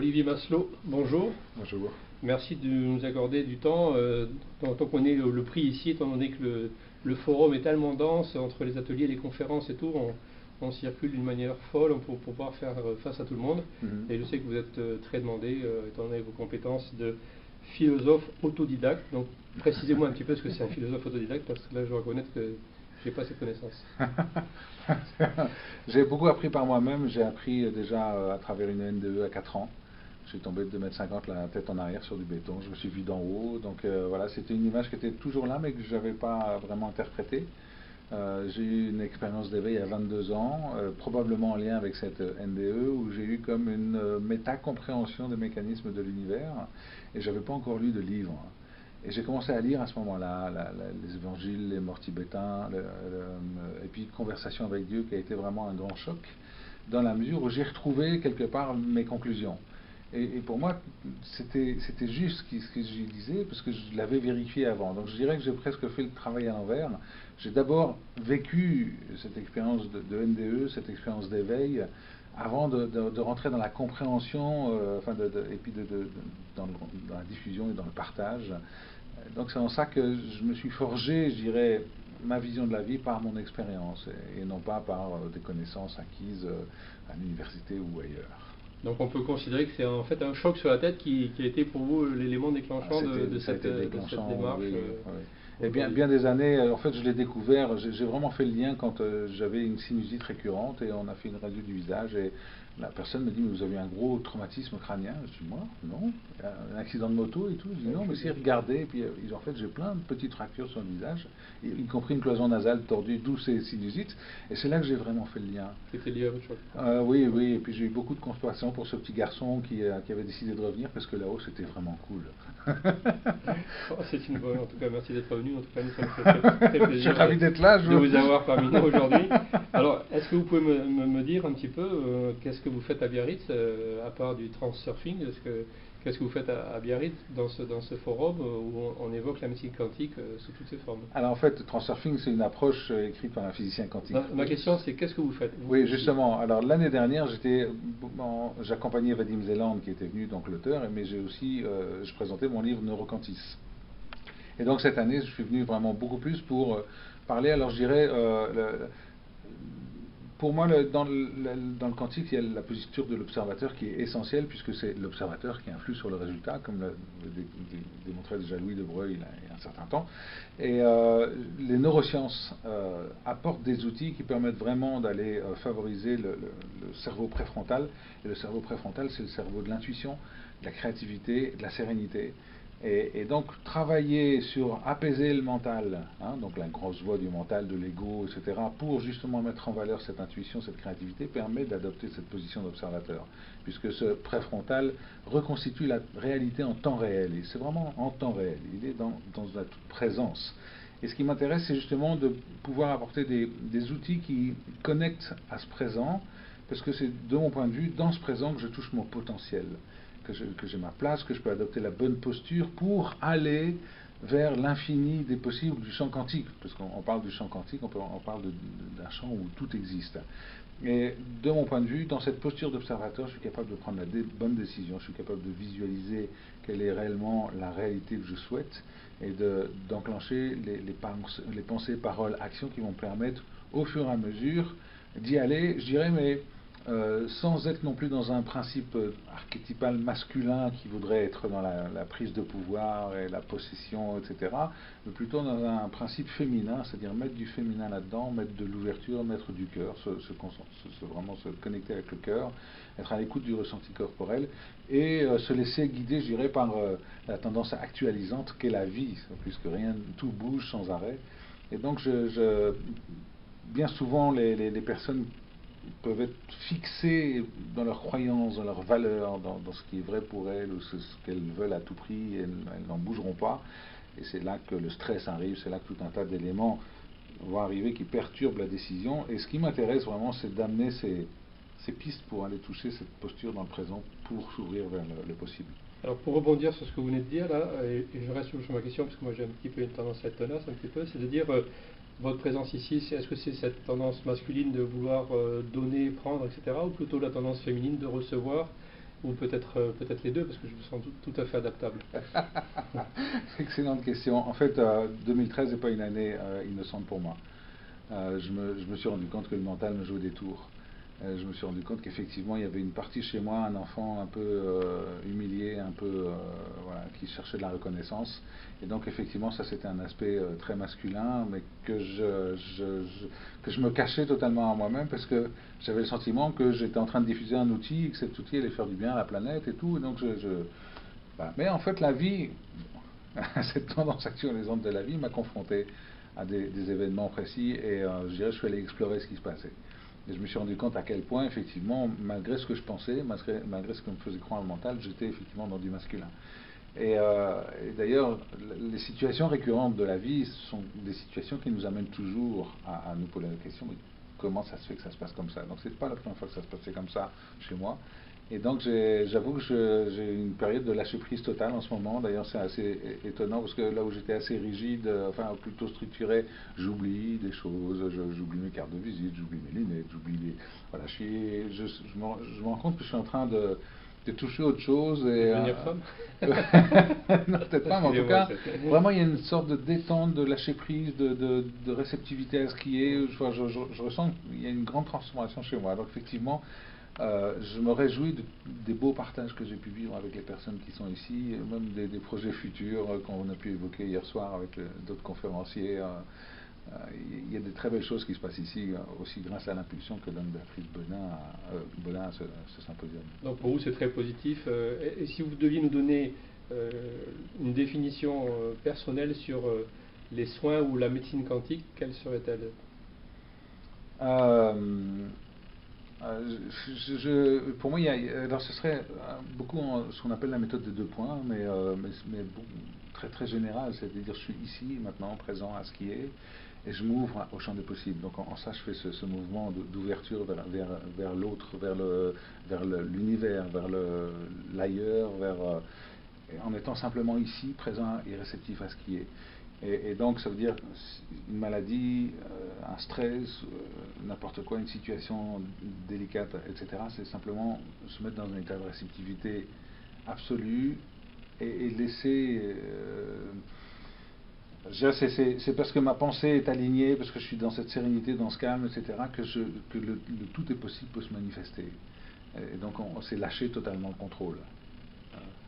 Olivier Masselot, bonjour. Bonjour. Merci de nous accorder du temps. Tant qu'on est le prix ici, étant donné que le forum est tellement dense entre les ateliers, les conférences et tout, on circule d'une manière folle pour pouvoir faire face à tout le monde. Et je sais que vous êtes très demandé, étant donné vos compétences de philosophe autodidacte. Donc précisez-moi un petit peu ce que c'est un philosophe autodidacte, parce que là je dois reconnaître que je n'ai pas cette connaissance. J'ai beaucoup appris par moi-même. J'ai appris déjà à travers une NDE à 4 ans. Je suis tombé de 2,50 m la tête en arrière sur du béton. Je me suis vu d'en haut. Donc voilà, c'était une image qui était toujours là, mais que je n'avais pas vraiment interprétée. J'ai eu une expérience d'éveil à 22 ans, probablement en lien avec cette NDE, où j'ai eu comme une méta-compréhension des mécanismes de l'univers, et je n'avais pas encore lu de livre. Et j'ai commencé à lire à ce moment-là les évangiles, les morts tibétains, et puis Conversation avec Dieu, qui a été vraiment un grand choc, dans la mesure où j'ai retrouvé quelque part mes conclusions. Et pour moi, c'était juste ce que je disais, parce que je l'avais vérifié avant. Donc je dirais que j'ai presque fait le travail à l'envers. J'ai d'abord vécu cette expérience de NDE, cette expérience d'éveil, avant de rentrer dans la compréhension, et puis dans la diffusion et dans le partage. Donc c'est en ça que je me suis forgé, je dirais, ma vision de la vie par mon expérience, et non pas par des connaissances acquises à l'université ou ailleurs. Donc on peut considérer que c'est en fait un choc sur la tête qui a été pour vous l'élément déclenchant de cette démarche. Oui, oui. Et bien des années, en fait je l'ai découvert, j'ai vraiment fait le lien quand j'avais une sinusite récurrente et on a fait une radio du visage et la personne me dit mais vous avez un gros traumatisme crânien. Je dis moi non, un accident de moto et tout. Je dis non mais si regardez, et puis en fait j'ai plein de petites fractures sur le visage, y compris une cloison nasale tordue, d'où ces sinusites, et c'est là que j'ai vraiment fait le lien. C'était lié à votre choc. Oui, oui, et puis j'ai eu beaucoup de compassion pour ce petit garçon qui avait décidé de revenir parce que là-haut c'était vraiment cool. C'est une bonne, en tout cas merci d'être venu, en tout cas nous sommes très plaisir je suis ravi d'être là, de vous avoir parmi nous aujourd'hui. Alors est-ce que vous pouvez me dire un petit peu qu'est-ce que vous faites à Biarritz à part du transurfing? Qu'est-ce que vous faites à Biarritz dans ce forum où on évoque la médecine quantique sous toutes ses formes? Alors en fait, transurfing, c'est une approche écrite par un physicien quantique. Ma question c'est qu'est-ce que vous faites? Oui, justement. Alors l'année dernière, j'accompagnais Vadim Zeland qui était venu, donc l'auteur, mais j'ai aussi, je présentais mon livre Neuroquantis. Et donc cette année, je suis venu vraiment beaucoup plus pour parler. Alors je dirais, pour moi, dans le quantique, il y a la posture de l'observateur qui est essentielle, puisque c'est l'observateur qui influe sur le résultat, comme le démontrait déjà Louis de Broglie il y a un certain temps. Et les neurosciences apportent des outils qui permettent vraiment d'aller favoriser le cerveau préfrontal. Et le cerveau préfrontal, c'est le cerveau de l'intuition, de la créativité, de la sérénité. Et donc travailler sur apaiser le mental, donc la grosse voix du mental, de l'ego, etc., pour justement mettre en valeur cette intuition, cette créativité, permet d'adopter cette position d'observateur, puisque ce préfrontal reconstitue la réalité en temps réel, et c'est vraiment en temps réel, il est dans la toute présence. Et ce qui m'intéresse, c'est justement de pouvoir apporter des outils qui connectent à ce présent, parce que c'est de mon point de vue dans ce présent que je touche mon potentiel, que j'ai ma place, que je peux adopter la bonne posture pour aller vers l'infini des possibles du champ quantique, parce qu'on parle du champ quantique, on parle d'un champ où tout existe. Et de mon point de vue, dans cette posture d'observateur, je suis capable de prendre la bonne décision, je suis capable de visualiser quelle est réellement la réalité que je souhaite, et d'enclencher les pensées, paroles, actions qui vont me permettre, au fur et à mesure, d'y aller, je dirais, mais sans être non plus dans un principe archétypal masculin qui voudrait être dans la prise de pouvoir et la possession, etc., mais plutôt dans un principe féminin, c'est-à-dire mettre du féminin là-dedans, mettre de l'ouverture, mettre du cœur, vraiment se connecter avec le cœur, être à l'écoute du ressenti corporel et se laisser guider, je dirais, par la tendance actualisante qu'est la vie, puisque tout bouge sans arrêt. Et donc, bien souvent, les personnes peuvent être fixées dans leurs croyances, dans leurs valeurs, dans ce qui est vrai pour elles ou ce qu'elles veulent à tout prix, et elles n'en bougeront pas. Et c'est là que le stress arrive, c'est là que tout un tas d'éléments vont arriver qui perturbent la décision. Et ce qui m'intéresse vraiment, c'est d'amener ces pistes pour aller toucher cette posture dans le présent pour s'ouvrir vers le possible. Alors pour rebondir sur ce que vous venez de dire là, et je reste sur ma question parce que moi j'ai un petit peu une tendance à être tenace un petit peu, c'est de dire votre présence ici, est-ce que c'est cette tendance masculine de vouloir donner, prendre, etc., ou plutôt la tendance féminine de recevoir ou peut-être les deux, parce que je me sens tout à fait adaptable. Excellente question. En fait, 2013 n'est pas une année innocente pour moi. Je me suis rendu compte que le mental me jouait des tours. Je me suis rendu compte qu'effectivement, il y avait une partie chez moi, un enfant un peu humilié, un peu voilà, qui cherchait de la reconnaissance. Et donc, effectivement, ça, c'était un aspect très masculin, mais que je me cachais totalement à moi-même parce que j'avais le sentiment que j'étais en train de diffuser un outil et que cet outil allait faire du bien à la planète et tout. Et donc, voilà. Mais en fait, la vie, cette tendance actionniste de la vie m'a confronté à des événements précis et je dirais, je suis allé explorer ce qui se passait. Et je me suis rendu compte à quel point, effectivement, malgré ce que je pensais, malgré ce que me faisait croire le mental, j'étais effectivement dans du masculin. Et d'ailleurs, les situations récurrentes de la vie sont des situations qui nous amènent toujours à nous poser la question, mais comment ça se fait que ça se passe comme ça? Donc c'est pas la première fois que ça se passait comme ça chez moi. Et donc j'avoue que j'ai une période de lâcher prise totale en ce moment. D'ailleurs c'est assez étonnant parce que là où j'étais assez rigide, enfin plutôt structuré, j'oublie des choses, j'oublie mes cartes de visite, j'oublie mes lunettes, j'oublie les... Voilà, je me rends compte que je suis en train de toucher autre chose. Et, devenir femme. non, peut-être pas, mais en tout cas, vraiment il y a une sorte de détente, de lâcher prise, de réceptivité à ce qui est. Je ressens qu'il y a une grande transformation chez moi. Donc effectivement, je me réjouis des beaux partages que j'ai pu vivre avec les personnes qui sont ici, même des projets futurs qu'on a pu évoquer hier soir avec d'autres conférenciers. Il y a de très belles choses qui se passent ici, aussi grâce à l'impulsion que donne Béatrice Bodin à ce symposium. Donc pour vous c'est très positif. Et si vous deviez nous donner une définition personnelle sur les soins ou la médecine quantique, quelle serait-elle? Pour moi, alors ce serait beaucoup ce qu'on appelle la méthode des 2 points, mais très très général, c'est-à-dire je suis ici, maintenant, présent à ce qui est, et je m'ouvre au champ des possibles. Donc en ça, je fais ce mouvement d'ouverture vers l'autre, vers l'univers, vers l'ailleurs, en étant simplement ici, présent et réceptif à ce qui est. Et donc ça veut dire une maladie, un stress, n'importe quoi, une situation délicate, etc. C'est simplement se mettre dans un état de réceptivité absolue et laisser... c'est parce que ma pensée est alignée, parce que je suis dans cette sérénité, dans ce calme, etc., que le tout est possible peut se manifester. Et donc c'est lâcher totalement le contrôle.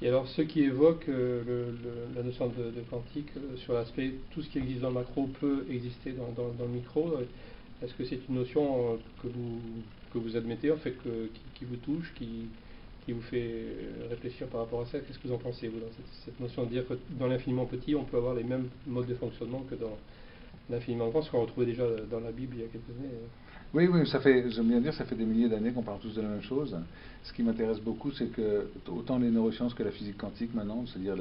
Et alors ceux qui évoquent la notion de quantique sur l'aspect tout ce qui existe dans le macro peut exister dans le micro, est-ce que c'est une notion que vous admettez, en fait, qui vous touche, qui vous fait réfléchir par rapport à ça? Qu'est-ce que vous en pensez, vous, dans cette notion de dire que dans l'infiniment petit, on peut avoir les mêmes modes de fonctionnement que dans l'infiniment grand, ce qu'on retrouvait déjà dans la Bible il y a quelques années? Oui, j'aime bien dire, ça fait des milliers d'années qu'on parle tous de la même chose. Ce qui m'intéresse beaucoup, c'est que autant les neurosciences que la physique quantique maintenant, c'est-à-dire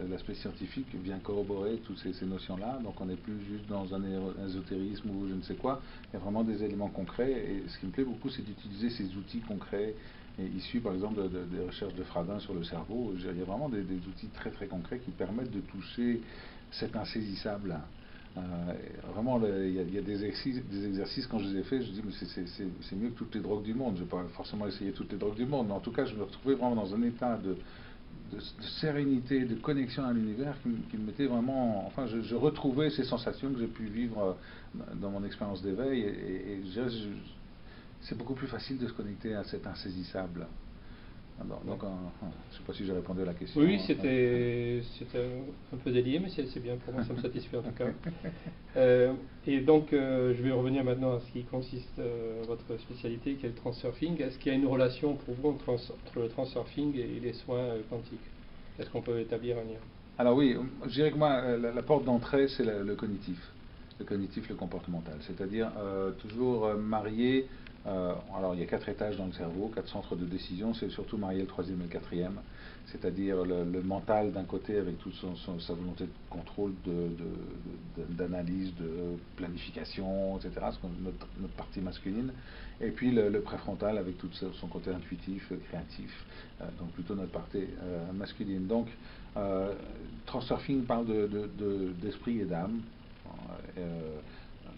l'aspect scientifique, vient corroborer toutes ces notions-là. Donc on n'est plus juste dans un ésotérisme ou je ne sais quoi. Il y a vraiment des éléments concrets. Et ce qui me plaît beaucoup, c'est d'utiliser ces outils concrets, issus par exemple des recherches de Fradin sur le cerveau. Il y a vraiment des outils très très concrets qui permettent de toucher cet insaisissable. Vraiment, il y a des exercices, quand je les ai faits, je dis, mais c'est mieux que toutes les drogues du monde. Je n'ai pas forcément essayé toutes les drogues du monde, mais en tout cas, je me retrouvais vraiment dans un état de sérénité, de connexion à l'univers qui me mettait vraiment... Enfin, je retrouvais ces sensations que j'ai pu vivre dans mon expérience d'éveil, et c'est beaucoup plus facile de se connecter à cet insaisissable. Donc, je ne sais pas si j'ai répondu à la question. Oui, c'était un peu délié, mais c'est bien, pour moi ça me satisfait en tout cas. Et donc, je vais revenir maintenant à ce qui consiste votre spécialité, qui est le transurfing. Est-ce qu'il y a une relation pour vous entre le transurfing et les soins quantiques? Est-ce qu'on peut établir un lien? Alors oui, je dirais que moi, la porte d'entrée, c'est le cognitif. Le cognitif, le comportemental. C'est-à-dire toujours marier... alors il y a 4 étages dans le cerveau, 4 centres de décision, c'est surtout marier le 3e et le 4e. C'est-à-dire le mental d'un côté avec toute sa volonté de contrôle, d'analyse, de planification, etc. Notre partie masculine. Et puis le préfrontal avec tout son côté intuitif, créatif, donc plutôt notre partie masculine. Donc Transurfing parle d'esprit et d'âme.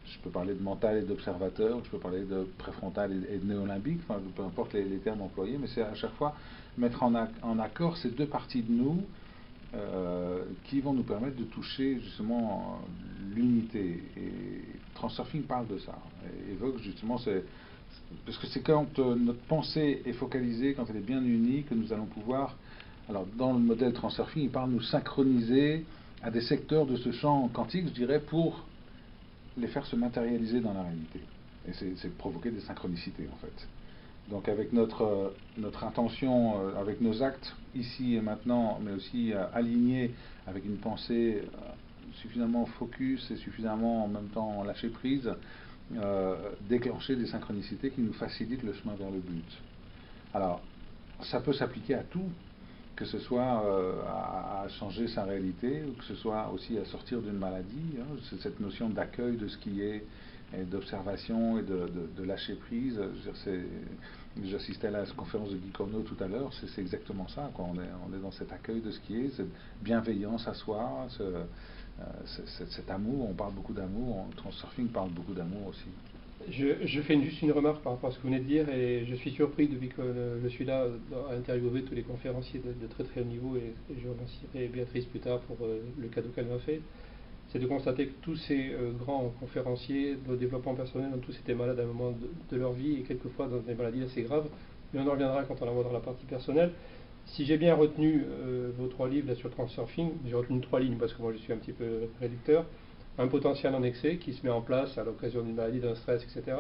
je peux parler de mental et d'observateur, je peux parler de préfrontal et de néolimbique, enfin, peu importe les termes employés, mais c'est à chaque fois mettre en accord ces deux parties de nous qui vont nous permettre de toucher justement l'unité. Et Transurfing parle de ça, évoque justement, parce que c'est quand notre pensée est focalisée, quand elle est bien unie, que nous allons pouvoir, alors dans le modèle Transurfing, il parle de nous synchroniser à des secteurs de ce champ quantique, je dirais, pour les faire se matérialiser dans la réalité. Et c'est provoquer des synchronicités en fait. Donc avec notre intention, avec nos actes ici et maintenant, mais aussi alignés avec une pensée suffisamment focus et suffisamment en même temps lâcher prise, déclencher des synchronicités qui nous facilitent le chemin vers le but. Alors, ça peut s'appliquer à tout, que ce soit à changer sa réalité, ou que ce soit aussi à sortir d'une maladie. Hein. C'est cette notion d'accueil de ce qui est, et d'observation et de lâcher prise. J'assistais à la conférence de Guy Corneau tout à l'heure, c'est exactement ça, quoi. On est dans cet accueil de ce qui est, cette bienveillance à soi, cet amour. On parle beaucoup d'amour, Transurfing parle beaucoup d'amour aussi. Je fais juste une remarque par rapport à ce que vous venez de dire, et je suis surpris depuis que je suis là à interviewer tous les conférenciers de très très haut niveau, et je remercierai Béatrice plus tard pour le cadeau qu'elle m'a fait. C'est de constater que tous ces grands conférenciers de développement personnel ont tous été malades à un moment de leur vie, et quelquefois dans des maladies assez graves, mais on en reviendra quand on en dans la partie personnelle. Si j'ai bien retenu vos 3 livres là, sur Transurfing, j'ai retenu 3 lignes parce que moi je suis un petit peu réducteur. Un potentiel en excès qui se met en place à l'occasion d'une maladie, d'un stress, etc.,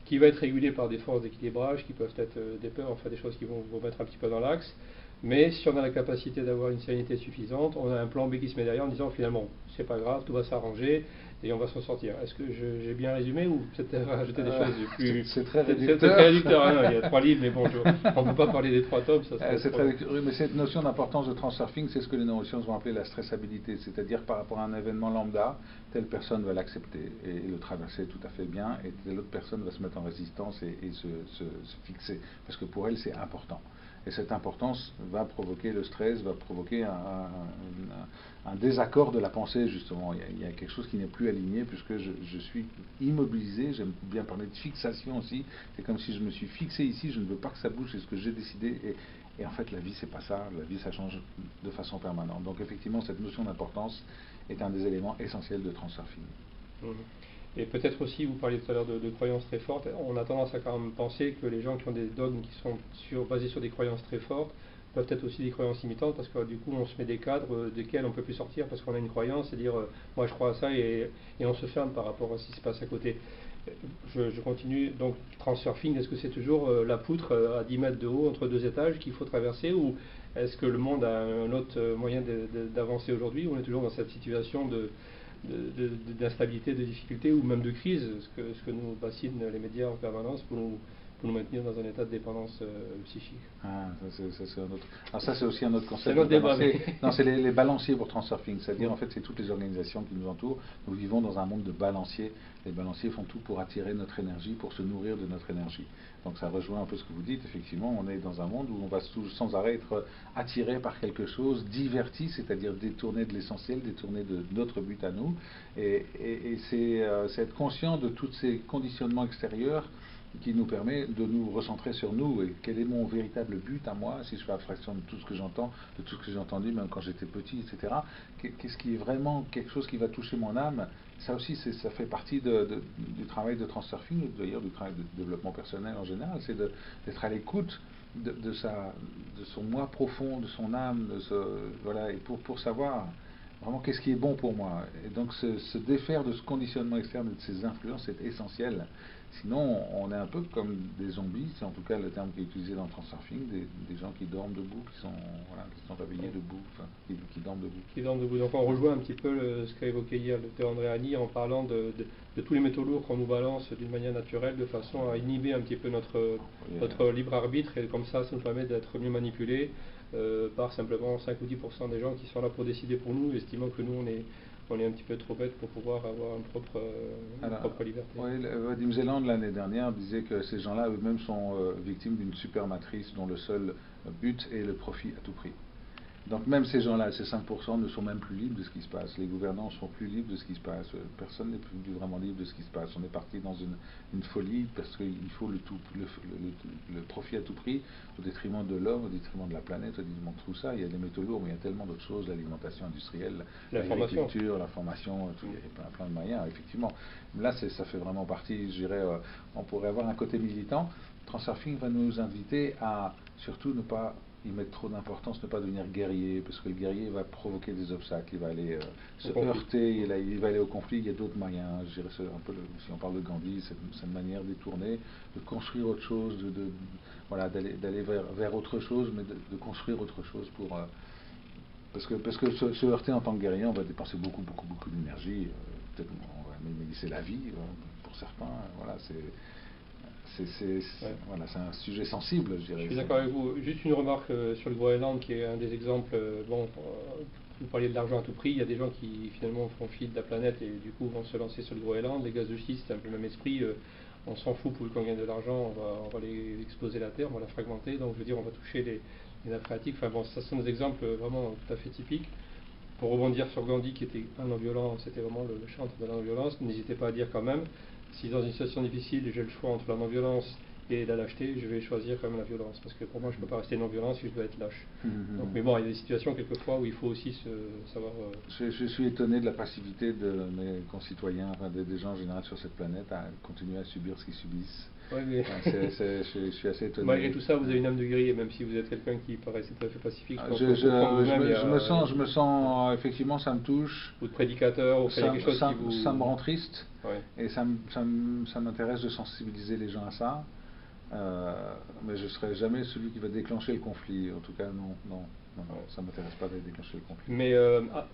qui va être régulé par des forces d'équilibrage qui peuvent être des peurs, enfin des choses qui vont vous mettre un petit peu dans l'axe. Mais si on a la capacité d'avoir une sérénité suffisante, on a un plan B qui se met derrière en disant finalement c'est pas grave, tout va s'arranger et on va s'en sortir. Est-ce que j'ai bien résumé ou peut-être rajouter des choses plus... C'est très réducteur. C'est très réducteur, hein, il y a 3 livres, mais bon, on ne peut pas parler des 3 tomes. C'est très réducteur, mais cette notion d'importance de Transurfing, c'est ce que les neurosciences vont appeler la stressabilité, c'est-à-dire par rapport à un événement lambda, telle personne va l'accepter et le traverser tout à fait bien, et telle autre personne va se mettre en résistance et se fixer, parce que pour elle c'est important. Et cette importance va provoquer le stress, va provoquer un désaccord de la pensée, justement. Il y a quelque chose qui n'est plus aligné, puisque je suis immobilisé. J'aime bien parler de fixation aussi. C'est comme si je me suis fixé ici, je ne veux pas que ça bouge, c'est ce que j'ai décidé. Et en fait, la vie, c'est pas ça. La vie, ça change de façon permanente. Donc, effectivement, cette notion d'importance est un des éléments essentiels de Transurfing. Et peut-être aussi, vous parliez tout à l'heure de croyances très fortes, on a tendance à quand même penser que les gens qui ont des dogmes qui sont basés sur des croyances très fortes peuvent être aussi des croyances limitantes, parce que du coup on se met des cadres desquels on ne peut plus sortir parce qu'on a une croyance, c'est dire moi je crois à ça, et on se ferme par rapport à ce qui se passe à côté. Je continue, donc Transurfing, est-ce que c'est toujours la poutre à 10 mètres de haut entre 2 étages qu'il faut traverser, ou est-ce que le monde a un autre moyen d'avancer aujourd'hui, ou on est toujours dans cette situation d'instabilité, de difficulté ou même de crise, ce que nous bassinent les médias en permanence pour nous maintenir dans un état de dépendance psychique. Ah, ça c'est un autre. Alors ça c'est aussi un autre concept. C'est notre débat. Non, c'est les balanciers pour Transurfing, c'est-à-dire en fait c'est toutes les organisations qui nous entourent. Nous vivons dans un monde de balanciers. Les balanciers font tout pour attirer notre énergie, pour se nourrir de notre énergie. Donc ça rejoint un peu ce que vous dites. Effectivement, on est dans un monde où on va sans arrêt être attiré par quelque chose, diverti, c'est-à-dire détourné de l'essentiel, détourné de notre but à nous. Et c'est être conscient de tous ces conditionnements extérieurs qui nous permet de nous recentrer sur nous, et quel est mon véritable but à moi, si je fais abstraction de tout ce que j'entends, de tout ce que j'ai entendu même quand j'étais petit, etc. Qu'est-ce qui est vraiment quelque chose qui va toucher mon âme? Ça aussi, ça fait partie du travail de Transurfing, d'ailleurs du travail de développement personnel en général, c'est d'être à l'écoute de son moi profond, de son âme, voilà, et pour savoir vraiment qu'est-ce qui est bon pour moi. Et donc se défaire de ce conditionnement externe et de ces influences est essentiel. Sinon, on est un peu comme des zombies, c'est en tout cas le terme qui est utilisé dans le Transurfing, des gens qui dorment debout, qui sont réveillés debout, enfin, qui dorment debout. Qui dorment debout. Donc on rejoint un petit peu ce qu'a évoqué hier le docteur Andréani en parlant de tous les métaux lourds qu'on nous balance d'une manière naturelle, de façon à inhiber un petit peu notre libre arbitre, et comme ça nous permet d'être mieux manipulés par simplement 5 ou 10% des gens qui sont là pour décider pour nous, estimant que nous on est un petit peu trop bête pour pouvoir avoir une propre liberté. Oui, Vadim Zeland l'année dernière disait que ces gens-là eux-mêmes sont victimes d'une super matrice dont le seul but est le profit à tout prix. Donc même ces gens-là, ces 5%, ne sont même plus libres de ce qui se passe. Les gouvernants sont plus libres de ce qui se passe. Personne n'est plus vraiment libre de ce qui se passe. On est parti dans une folie parce qu'il faut le profit à tout prix, au détriment de l'homme, au détriment de la planète, au détriment de tout ça. Il y a des métaux lourds, mais il y a tellement d'autres choses, l'alimentation industrielle, l'agriculture, la formation, il y a plein de moyens, effectivement. Là, ça fait vraiment partie, je dirais, on pourrait avoir un côté militant. Transurfing va nous inviter à surtout ne pas y mettre trop d'importance, ne pas devenir guerrier, parce que le guerrier va provoquer des obstacles, il va aller se heurter, il va aller au conflit. Il y a d'autres moyens, je dirais, un peu si on parle de Gandhi, cette manière détournée de construire autre chose, voilà, d'aller vers autre chose, mais de construire autre chose pour... parce que se heurter en tant que guerrier, on va dépenser beaucoup d'énergie, peut-être on va même laisser la vie pour certains, voilà, voilà, c'est un sujet sensible, je dirais. Je suis d'accord avec vous. Juste une remarque sur le Groenland, qui est un des exemples. Vous parliez de l'argent à tout prix. Il y a des gens qui finalement font fi de la planète et du coup vont se lancer sur le Groenland. Les gaz de schiste, c'est un peu le même esprit. On s'en fout pour qu'on gagne de l'argent, on va exploser la Terre, on va la fragmenter. Donc je veux dire, on va toucher les nappes phréatiques. Enfin bon, ça sont des exemples vraiment tout à fait typiques. Pour rebondir sur Gandhi, qui était un non-violent, c'était vraiment le chantre de la non-violence, n'hésitez pas à dire quand même, si dans une situation difficile j'ai le choix entre la non-violence et la lâcheté, je vais choisir quand même la violence, parce que pour moi je ne peux pas rester non-violent si je dois être lâche. Donc, mais bon, il y a des situations quelquefois où il faut aussi savoir... Je suis étonné de la passivité de mes concitoyens, enfin des gens en général sur cette planète, à continuer à subir ce qu'ils subissent. Ouais, mais je suis assez étonné. Malgré tout ça, vous avez une âme de guerrier, même si vous êtes quelqu'un qui paraissait tout à fait pacifique. Je me sens, effectivement, ça me touche. Ou de prédicateur, ou quelque chose qui vous... Ça me rend triste, ouais. Et ça m'intéresse de sensibiliser les gens à ça. Mais je ne serai jamais celui qui va déclencher le conflit. En tout cas, non, ça ne m'intéresse pas de déclencher le conflit. Mais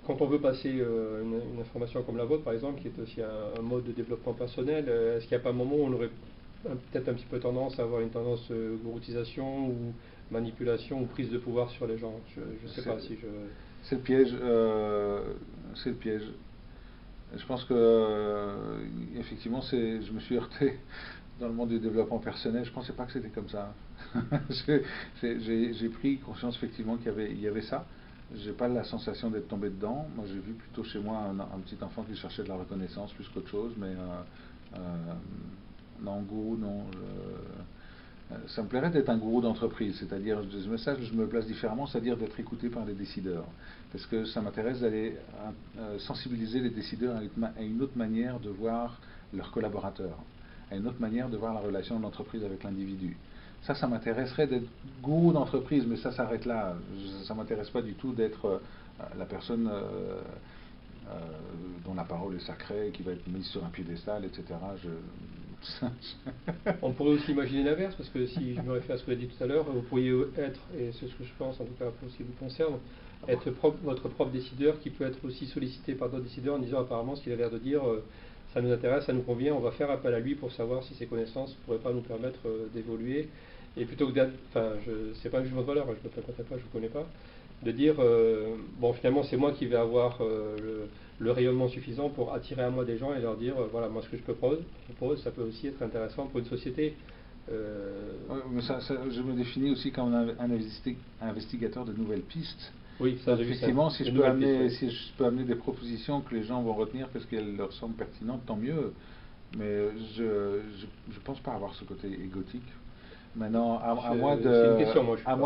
quand on veut passer une information comme la vôtre, par exemple, qui est aussi un mode de développement personnel, est-ce qu'il n'y a pas un moment où on aurait peut-être un petit peu tendance à avoir une tendance gouroutisation ou manipulation ou prise de pouvoir sur les gens? Je ne sais pas si je... C'est le piège. C'est le piège. Je pense que, effectivement, je me suis heurté dans le monde du développement personnel. Je ne pensais pas que c'était comme ça. J'ai pris conscience, effectivement, qu'il y avait ça. Je n'ai pas la sensation d'être tombé dedans. Moi, j'ai vu plutôt chez moi un petit enfant qui cherchait de la reconnaissance plus qu'autre chose. Mais non, gourou, non. Ça me plairait d'être un gourou d'entreprise, c'est-à-dire, je me place différemment, c'est-à-dire d'être écouté par les décideurs. Parce que ça m'intéresse d'aller sensibiliser les décideurs à une autre manière de voir leurs collaborateurs, à une autre manière de voir la relation de l'entreprise avec l'individu. Ça m'intéresserait d'être gourou d'entreprise, mais ça s'arrête là. Ça ne m'intéresse pas du tout d'être la personne dont la parole est sacrée, qui va être mise sur un piédestal, etc. On pourrait aussi imaginer l'inverse, parce que si je me réfère à ce que vous avez dit tout à l'heure, vous pourriez être, et c'est ce que je pense en tout cas pour ce qui vous concerne, être votre propre décideur, qui peut être aussi sollicité par d'autres décideurs en disant apparemment ce qu'il a l'air de dire, ça nous intéresse, ça nous convient, on va faire appel à lui pour savoir si ses connaissances ne pourraient pas nous permettre d'évoluer. Et plutôt que d'être, enfin, c'est pas un jugement de valeur, je ne me présenterai pas, je ne vous connais pas, de dire, bon finalement c'est moi qui vais avoir le rayonnement suffisant pour attirer à moi des gens et leur dire, voilà, moi ce que je propose, ça peut aussi être intéressant pour une société. Mais je me définis aussi comme un investigateur de nouvelles pistes. Oui, ça j'ai vu ça. Effectivement, si je peux amener des propositions que les gens vont retenir parce qu'elles leur semblent pertinentes, tant mieux. Mais je ne pense pas avoir ce côté égotique. Maintenant, à moi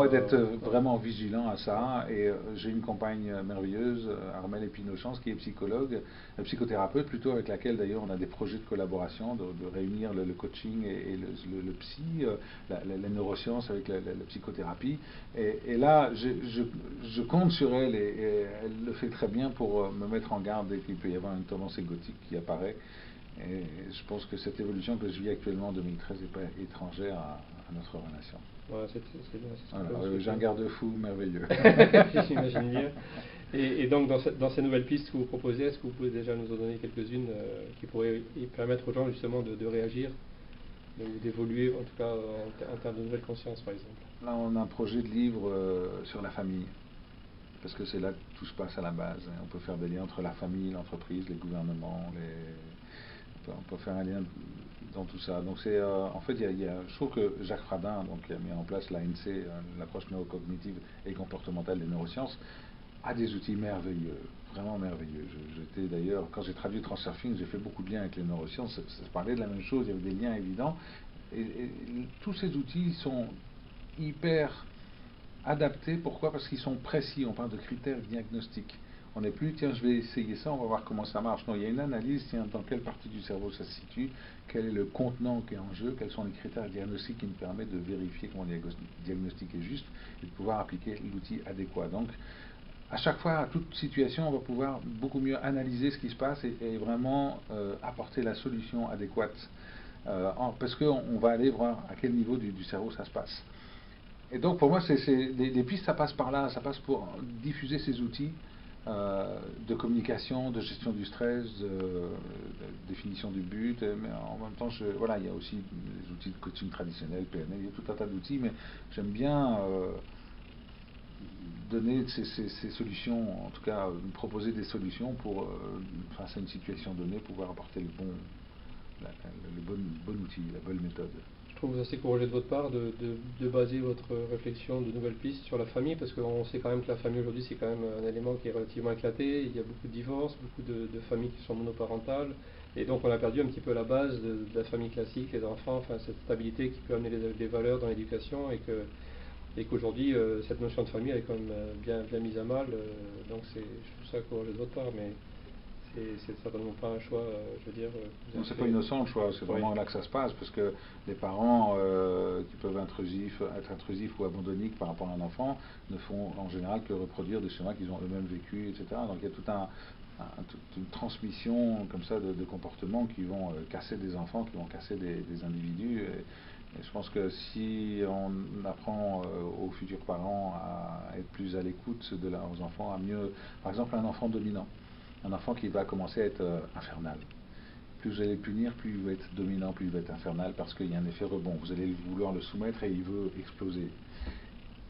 d'être vraiment vigilant à ça, et j'ai une compagne merveilleuse, Armelle Epinochance, qui est psychologue, psychothérapeute plutôt, avec laquelle d'ailleurs on a des projets de collaboration, de réunir le coaching et le psy, la neuroscience avec la psychothérapie. Et là, je compte sur elle, et elle le fait très bien pour me mettre en garde dès qu'il peut y avoir une tendance égotique qui apparaît. Et je pense que cette évolution que je vis actuellement en 2013 n'est pas étrangère à notre relation. Ouais, c'est voilà, j'ai un garde-fou merveilleux. J'imagine bien. Et donc, dans ces nouvelles pistes que vous proposez, est-ce que vous pouvez déjà nous en donner quelques-unes qui pourraient permettre aux gens justement de réagir, d'évoluer, en tout cas en termes de nouvelle conscience, par exemple? Là, on a un projet de livre sur la famille, parce que c'est là que tout se passe à la base. On peut faire des liens entre la famille, l'entreprise, les gouvernements, on peut faire un lien dans tout ça. Donc en fait, je trouve que Jacques Fradin, donc, qui a mis en place l'ANC, l'approche neurocognitive et comportementale des neurosciences, a des outils merveilleux, vraiment merveilleux. J'étais d'ailleurs, quand j'ai traduit Transurfing, j'ai fait beaucoup de liens avec les neurosciences, ça parlait de la même chose, il y avait des liens évidents. Et tous ces outils sont hyper adaptés. Pourquoi? Parce qu'ils sont précis. On parle de critères diagnostiques. On n'est plus, tiens, je vais essayer ça, on va voir comment ça marche. Non, il y a une analyse, tiens, dans quelle partie du cerveau ça se situe, quel est le contenant qui est en jeu, quels sont les critères diagnostiques qui nous permettent de vérifier comment le diagnostic est juste et de pouvoir appliquer l'outil adéquat. Donc, à chaque fois, à toute situation, on va pouvoir beaucoup mieux analyser ce qui se passe et vraiment apporter la solution adéquate. Parce qu'on va aller voir à quel niveau du cerveau ça se passe. Et donc pour moi, les pistes, ça passe par là, ça passe pour diffuser ces outils de communication, de gestion du stress, de définition du but, mais en même temps, voilà, il y a aussi les outils de coaching traditionnel, PNL, il y a tout un tas d'outils, mais j'aime bien donner ces solutions, en tout cas proposer des solutions pour, face à une situation donnée, pouvoir apporter le bon outil, la bonne méthode. Je trouve assez courageux de votre part de baser votre réflexion de nouvelles pistes sur la famille, parce qu'on sait quand même que la famille aujourd'hui c'est quand même un élément qui est relativement éclaté. Il y a beaucoup de divorces, beaucoup de familles qui sont monoparentales, et donc on a perdu un petit peu la base de la famille classique, les enfants, enfin cette stabilité qui peut amener des valeurs dans l'éducation, et qu'aujourd'hui cette notion de famille elle est quand même bien mise à mal. Donc je trouve ça courageux de votre part, mais c'est certainement pas un choix, je veux dire. Non, c'est pas innocent le choix, c'est vraiment là que ça se passe, parce que les parents qui peuvent être intrusifs ou abandonniques par rapport à un enfant ne font en général que reproduire des schémas qu'ils ont eux-mêmes vécus, etc. Donc il y a toute une transmission comme ça de comportements qui vont casser des enfants, qui vont casser des individus. Et je pense que si on apprend aux futurs parents à être plus à l'écoute de leurs enfants, à mieux, par exemple un enfant dominant, un enfant qui va commencer à être infernal. Plus vous allez le punir, plus il va être dominant, plus il va être infernal, parce qu'il y a un effet rebond. Vous allez vouloir le soumettre et il veut exploser.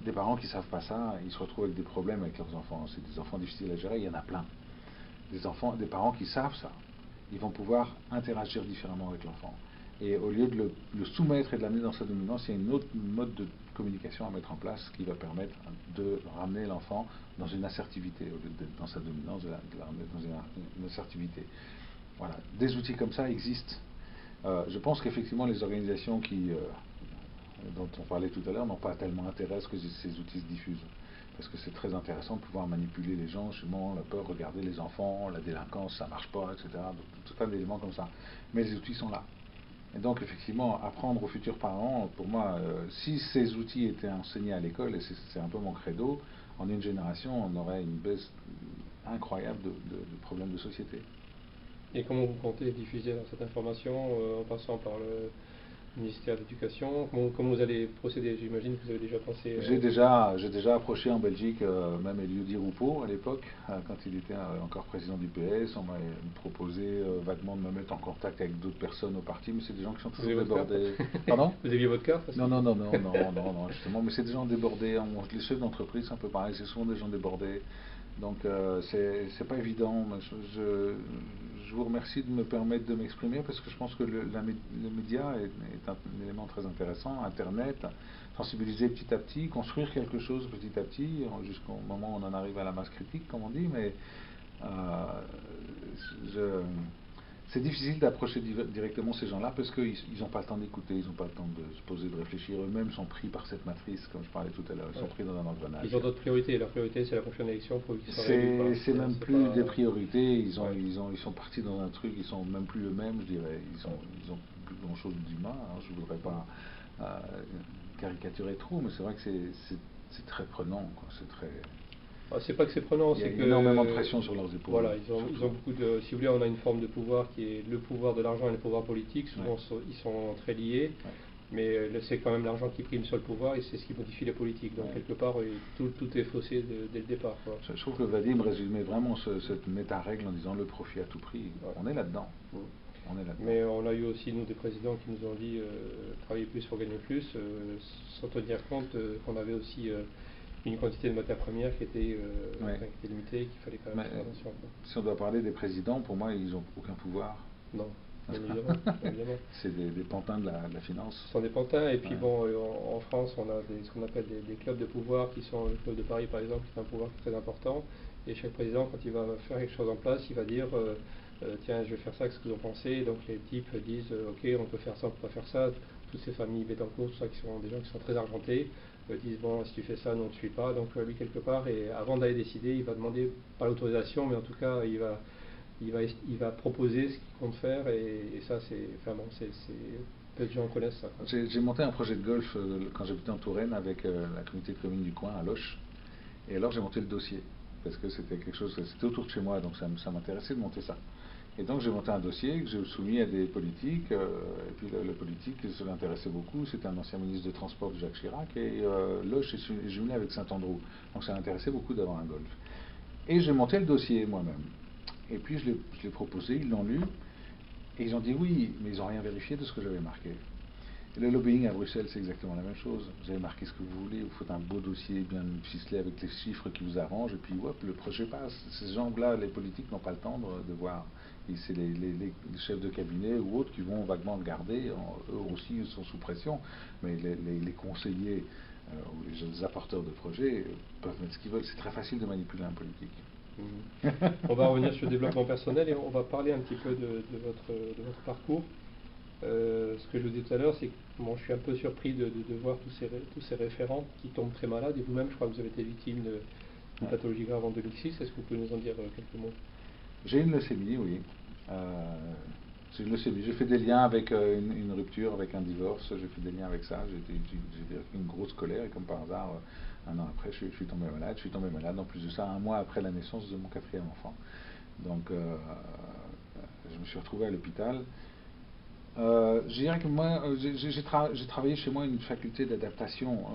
Des parents qui ne savent pas ça, ils se retrouvent avec des problèmes avec leurs enfants. C'est des enfants difficiles à gérer, il y en a plein. Des parents qui savent ça, ils vont pouvoir interagir différemment avec l'enfant. Et au lieu de le soumettre et de l'amener dans sa dominance, il y a une autre mode de communication à mettre en place qui va permettre de ramener l'enfant dans une assertivité, au lieu d'être dans sa dominance, de la ramener dans une assertivité. Voilà, des outils comme ça existent. Je pense qu'effectivement les organisations dont on parlait tout à l'heure n'ont pas tellement intérêt à ce que ces outils se diffusent. Parce que c'est très intéressant de pouvoir manipuler les gens, justement, la peur, regarder les enfants, la délinquance, ça marche pas, etc. Tout un d'éléments comme ça. Mais les outils sont là. Et donc, effectivement, apprendre aux futurs parents, pour moi, si ces outils étaient enseignés à l'école, et c'est un peu mon credo, en une génération, on aurait une baisse incroyable de problèmes de société. Et comment vous comptez diffuser cette information en passant par le ministère de l'Éducation? Comment vous allez procéder? J'imagine que vous avez déjà pensé. J'ai déjà approché en Belgique, même Elio Di Rupo à l'époque, quand il était encore président du PS. On m'a proposé vaguement de me mettre en contact avec d'autres personnes au parti, mais c'est des gens qui sont toujours débordés. Pardon? Vous aviez votre carte? Non, justement, mais c'est des gens débordés. Les chefs d'entreprise, c'est un peu pareil, c'est souvent des gens débordés. Donc c'est pas évident. Je vous remercie de me permettre de m'exprimer, parce que je pense que le média est un élément très intéressant. Internet, sensibiliser petit à petit, construire quelque chose petit à petit, jusqu'au moment où on en arrive à la masse critique, comme on dit, mais c'est difficile d'approcher directement ces gens-là, parce qu'ils n'ont pas le temps d'écouter, ils n'ont pas le temps de se poser, de réfléchir. Eux-mêmes sont pris par cette matrice, comme je parlais tout à l'heure, ils sont pris dans un engrenage. Ils ont d'autres priorités. Leur priorité, c'est la prochaine élection pour qu'ils soient réélus. C'est même plus des priorités. Ils sont partis dans un truc, ils sont même plus eux-mêmes, je dirais. Ils ont plus grand-chose d'humain. Je ne voudrais pas caricaturer trop, mais c'est vrai que c'est très prenant, quoi. C'est très. C'est pas que c'est prenant, c'est que. Il y a énormément de pression sur leurs épaules. Voilà, ils ont beaucoup de. Si vous voulez, on a une forme de pouvoir qui est le pouvoir de l'argent et le pouvoir politique. Souvent, ils sont très liés. Ouais. Mais c'est quand même l'argent qui prime sur le pouvoir, et c'est ce qui modifie la politique. Donc, quelque part, tout est faussé dès le départ, quoi. Je trouve que Vadim résumait vraiment cette méta-règle en disant le profit à tout prix. Ouais. On est là-dedans. Mais on a eu aussi, nous, des présidents qui nous ont dit travailler plus pour gagner plus, sans tenir compte qu'on avait aussi une quantité de matières premières qui était limitée, qu'il fallait quand même faire attention. Si on doit parler des présidents, pour moi, ils n'ont aucun pouvoir. Non. évidemment, évidemment. C'est des pantins de la finance. Ce sont des pantins, et puis Ouais. bon, en France, on a ce qu'on appelle des clubs de pouvoir, qui sont le club de Paris par exemple, qui est un pouvoir très important, et chaque président, quand il va faire quelque chose en place, il va dire tiens, je vais faire ça, qu'est-ce que vous en pensez? Donc les types disent ok, on peut faire ça, on peut pas faire ça. Toutes ces familles Bettencourt, tout ça, qui sont des gens qui sont très argentés, disent bon, si tu fais ça, non, on ne suit pas. Donc lui, quelque part, et avant d'aller décider, il va demander pas l'autorisation, mais en tout cas, il va proposer ce qu'il compte faire, et ça, c'est, enfin bon, peu de gens connaissent ça, quoi. J'ai monté un projet de golf quand j'habitais en Touraine avec la communauté de communes du coin à Loches. Et alors j'ai monté le dossier, parce que c'était quelque chose, c'était autour de chez moi, donc ça m'intéressait de monter ça. Et donc j'ai monté un dossier que j'ai soumis à des politiques, et puis le politique, ça l'intéressait beaucoup, c'était un ancien ministre de Transport de Jacques Chirac, et Loches est jumelé avec Saint-Andrew, donc ça l'intéressait beaucoup d'avoir un golf. Et j'ai monté le dossier moi-même. Et puis je l'ai proposé, ils l'ont lu, et ils ont dit oui, mais ils n'ont rien vérifié de ce que j'avais marqué. Et le lobbying à Bruxelles, c'est exactement la même chose. Vous avez marqué ce que vous voulez, vous faites un beau dossier bien ficelé avec les chiffres qui vous arrangent, et puis hop, le projet passe. Ces gens-là, les politiques, n'ont pas le temps de voir. Et c'est les chefs de cabinet ou autres qui vont vaguement regarder. Eux aussi sont sous pression, mais les conseillers ou les apporteurs de projets peuvent mettre ce qu'ils veulent. C'est très facile de manipuler un politique. On va revenir sur le développement personnel, et on va parler un petit peu de votre parcours. Ce que je vous disais tout à l'heure, c'est que bon, je suis un peu surpris de voir tous ces référents qui tombent très malades, et vous-même, je crois que vous avez été victime d'une pathologie grave en 2006. Est-ce que vous pouvez nous en dire quelques mots? J'ai une leucémie, oui. J'ai une leucémie. J'ai fait des liens avec une rupture, avec un divorce. J'ai fait des liens avec ça. J'ai une grosse colère, et comme par hasard, un an après, je suis tombé malade. Je suis tombé malade, en plus de ça, un mois après la naissance de mon 4e enfant. Donc, je me suis retrouvé à l'hôpital. Je dirais que moi, j'ai travaillé chez moi une faculté d'adaptation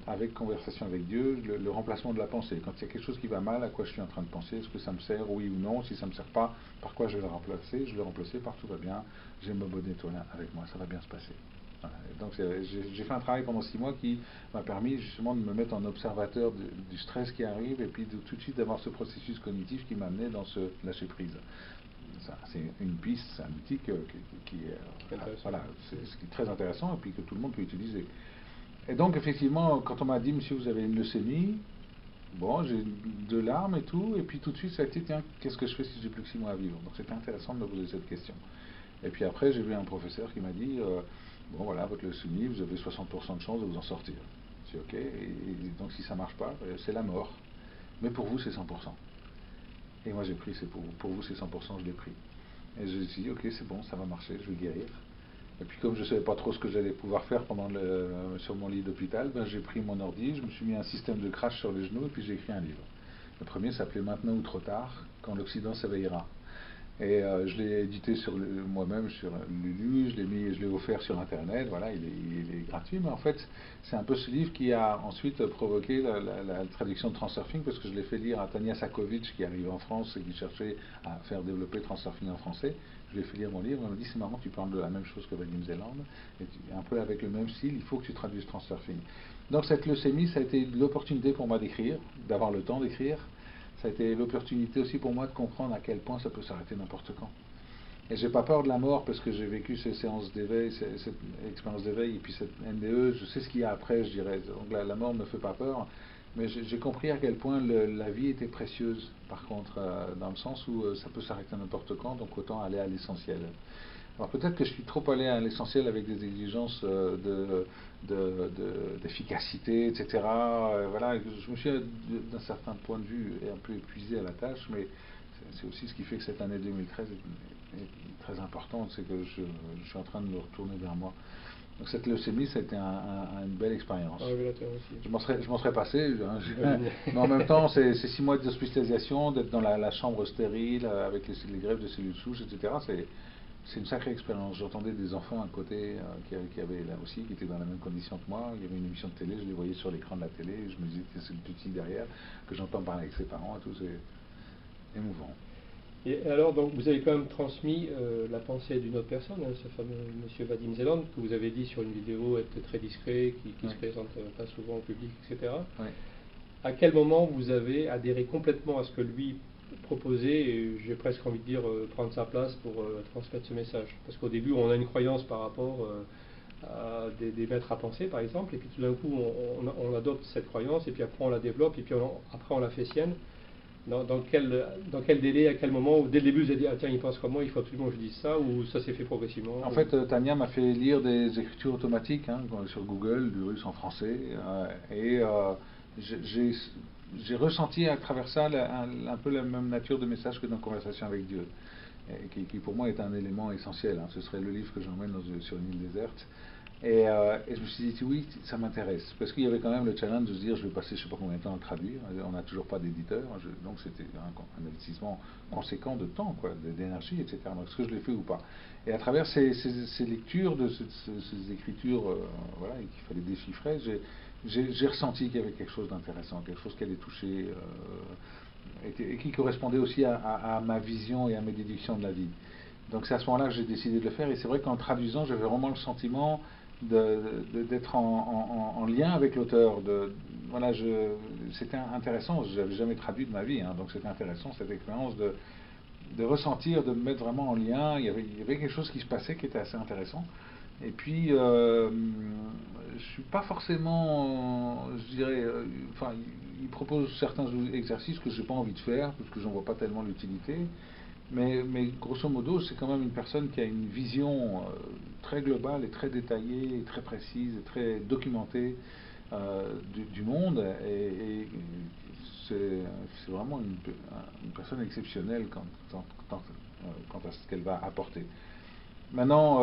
avec conversation avec Dieu, le remplacement de la pensée. Quand il y a quelque chose qui va mal, à quoi je suis en train de penser, est-ce que ça me sert, oui ou non? Si ça ne me sert pas, par quoi je vais le remplacer? Je vais le remplacer par tout va bien, j'ai ma bonne étoile avec moi, ça va bien se passer. Voilà. Donc j'ai fait un travail pendant 6 mois qui m'a permis justement de me mettre en observateur du stress qui arrive, et puis tout de suite d'avoir ce processus cognitif qui m'a amené dans ce lâcher prise. C'est une piste, c'est un outil qui est voilà, ce qui est très intéressant, et puis que tout le monde peut utiliser. Et donc effectivement, quand on m'a dit monsieur, vous avez une leucémie, bon, j'ai 2 larmes et tout, et puis tout de suite ça a été tiens, qu'est-ce que je fais si j'ai plus que 6 mois à vivre? Donc c'était intéressant de me poser cette question. Et puis après j'ai vu un professeur qui m'a dit bon voilà, votre leucémie, vous avez 60% de chance de vous en sortir. C'est ok, et donc si ça marche pas, c'est la mort, mais pour vous c'est 100%. Et moi j'ai pris, c'est pour vous c'est 100%, je l'ai pris. Et je me suis dit, ok, c'est bon, ça va marcher, je vais guérir. Et puis comme je ne savais pas trop ce que j'allais pouvoir faire sur mon lit d'hôpital, ben, j'ai pris mon ordi, je me suis mis un système de crash sur les genoux, et puis j'ai écrit un livre. Le premier s'appelait Maintenant ou trop tard, quand l'Occident s'éveillera. Et je l'ai édité moi-même sur Lulu, je l'ai offert sur Internet, voilà, il est gratuit, mais en fait, c'est un peu ce livre qui a ensuite provoqué la traduction de Transurfing, parce que je l'ai fait lire à Tania Sakovic, qui arrive en France et qui cherchait à faire développer Transurfing en français. Je lui ai fait lire mon livre, elle m'a dit, c'est marrant, tu parles de la même chose que Vadim Zeland, et un peu avec le même style, il faut que tu traduises Transurfing. Donc cette leucémie, ça a été l'opportunité pour moi d'écrire, d'avoir le temps d'écrire. Ça a été l'opportunité aussi pour moi de comprendre à quel point ça peut s'arrêter n'importe quand. Et j'ai pas peur de la mort parce que j'ai vécu ces séances d'éveil, cette expérience d'éveil et puis cette NDE, je sais ce qu'il y a après, je dirais. Donc la mort ne me fait pas peur, mais j'ai compris à quel point la vie était précieuse, par contre, dans le sens où ça peut s'arrêter n'importe quand, donc autant aller à l'essentiel. Alors peut-être que je suis trop allé à l'essentiel avec des exigences d'efficacité, etc. Voilà, je me suis d'un certain point de vue un peu épuisé à la tâche, mais c'est aussi ce qui fait que cette année 2013 est très importante, c'est que je suis en train de me retourner vers moi. Donc cette leucémie, ça a été une belle expérience. Je m'en serais passé, mais en même temps, c'est 6 mois d'hospitalisation, d'être dans la chambre stérile avec les greffes de cellules souches, etc. C'est une sacrée expérience. J'entendais des enfants à côté qui avaient là aussi, qui étaient dans la même condition que moi. Il y avait une émission de télé, je les voyais sur l'écran de la télé, et je me disais que c'est le petit derrière, que j'entends parler avec ses parents et tout, c'est émouvant. Et alors, donc, vous avez quand même transmis la pensée d'une autre personne, hein, ce fameux monsieur Vadim Zeland, que vous avez dit sur une vidéo être très discret, qui se présente pas souvent au public, etc. Oui. À quel moment vous avez adhéré complètement à ce que lui proposer, et j'ai presque envie de dire prendre sa place pour transmettre ce message. Parce qu'au début, on a une croyance par rapport à des maîtres à penser, par exemple, et puis tout d'un coup, on adopte cette croyance, et puis après on la développe, et puis après on la fait sienne. Dans quel délai, à quel moment, ou dès le début vous avez dit, ah tiens, il pense comme moi, il faut absolument que je dise ça, ou ça s'est fait progressivement? En fait, Tania m'a fait lire des écritures automatiques sur Google, du russe en français, et j'ai ressenti à travers ça un peu la même nature de message que dans Conversation avec Dieu, et qui pour moi est un élément essentiel. Ce serait le livre que j'emmène sur une île déserte. Et je me suis dit, oui, ça m'intéresse. Parce qu'il y avait quand même le challenge de se dire, je vais passer je ne sais pas combien de temps à le traduire. On n'a toujours pas d'éditeur. Donc c'était un investissement conséquent de temps, d'énergie, etc. Donc est-ce que je l'ai fait ou pas? Et à travers ces lectures, ces écritures voilà, et qu'il fallait déchiffrer, j'ai ressenti qu'il y avait quelque chose d'intéressant, quelque chose qui allait toucher, et qui correspondait aussi à ma vision et à mes déductions de la vie. Donc c'est à ce moment-là que j'ai décidé de le faire. Et c'est vrai qu'en traduisant, j'avais vraiment le sentiment d'être en lien avec l'auteur. Voilà, c'était intéressant. Je n'avais jamais traduit de ma vie, donc c'était intéressant cette expérience de ressentir, de me mettre vraiment en lien. Il y avait quelque chose qui se passait qui était assez intéressant. Et puis, je suis pas forcément, je dirais, enfin, il propose certains exercices que j'ai pas envie de faire parce que j'en vois pas tellement l'utilité. Mais grosso modo, c'est quand même une personne qui a une vision très globale et très détaillée, et très précise, et très documentée du monde. Et c'est vraiment une personne exceptionnelle quant à ce qu'elle va apporter. Maintenant,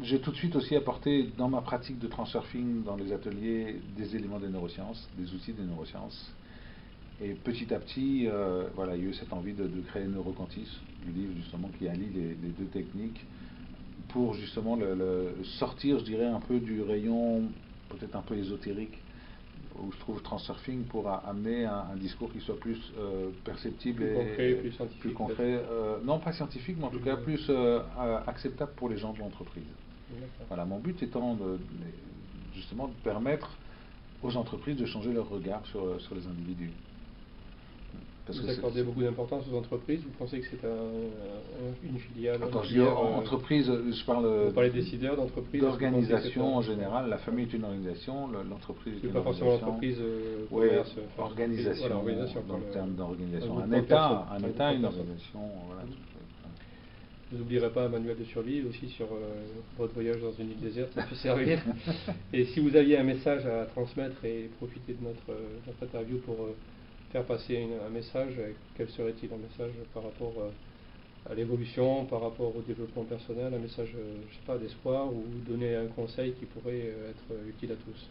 j'ai tout de suite aussi apporté dans ma pratique de transurfing, dans les ateliers, des éléments des neurosciences, des outils des neurosciences. Et petit à petit, voilà, il y a eu cette envie de créer Neurocantis, le livre justement qui allie les deux techniques pour justement le sortir, je dirais, un peu du rayon peut-être un peu ésotérique où je trouve Transurfing pour amener un discours qui soit plus perceptible plus concret, plus scientifique. Plus concret, non pas scientifique, mais en tout cas plus acceptable pour les gens de l'entreprise. Voilà, mon but étant justement de permettre aux entreprises de changer leur regard sur les individus. Vous accordez beaucoup d'importance aux entreprises? Vous pensez que c'est une filiale? Quand je dis entreprise, je parle. Vous parlez décideurs d'entreprise? D'organisation en général. La famille est une organisation, l'entreprise est une organisation. Pas forcément l'entreprise, commerce. Organisation. Voilà, organisation. Dans le terme d'organisation. Un État, une organisation. Voilà. Vous n'oublierez pas un manuel de survie aussi sur votre voyage dans une île déserte, ça peut servir. Et si vous aviez un message à transmettre et profiter de notre interview pour faire passer un message, quel serait-il un message par rapport à l'évolution, par rapport au développement personnel, un message, je sais pas, d'espoir, ou donner un conseil qui pourrait être utile à tous?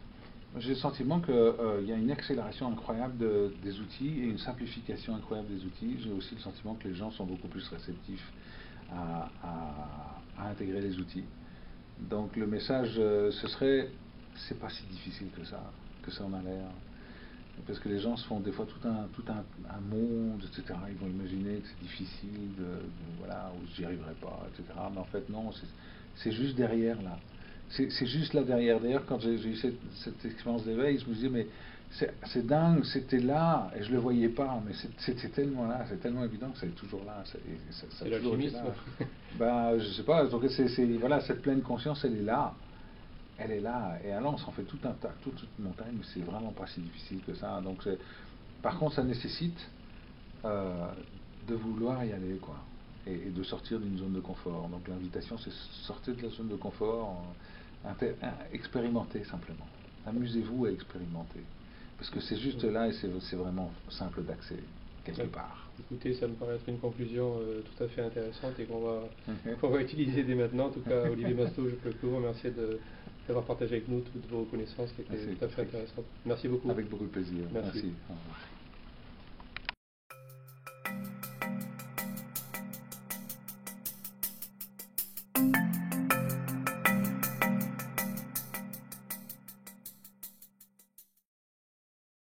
J'ai le sentiment qu'il y a une accélération incroyable des outils et une simplification incroyable des outils. J'ai aussi le sentiment que les gens sont beaucoup plus réceptifs à intégrer les outils. Donc le message, ce serait, c'est pas si difficile que ça en a l'air. Parce que les gens se font des fois tout un monde, etc. Ils vont imaginer que c'est difficile, voilà, ou j'y arriverai pas, etc. Mais en fait, non, c'est juste derrière là. C'est juste là derrière. D'ailleurs, quand j'ai eu cette expérience d'éveil, je me disais, mais c'est dingue, c'était là, et je le voyais pas, mais c'était tellement là, c'est tellement évident que c'est toujours là. C'est l'alchimisme. Ben, je sais pas, donc voilà, cette pleine conscience, elle est là. Elle est là, et alors on s'en fait tout un tas, toute une montagne, mais c'est vraiment pas si difficile que ça. Donc par contre, ça nécessite de vouloir y aller, quoi, et de sortir d'une zone de confort. Donc l'invitation, c'est sortir de la zone de confort, expérimenter simplement. Amusez-vous à expérimenter, parce que c'est juste là et c'est vraiment simple d'accès quelque part. Écoutez, ça me paraît être une conclusion tout à fait intéressante et qu'on va utiliser dès maintenant. En tout cas, Olivier Masto, je peux que vous remercier d'avoir partagé avec nous toutes vos connaissances qui étaient tout à fait intéressantes. Merci beaucoup. Avec beaucoup de plaisir. Merci. Au revoir.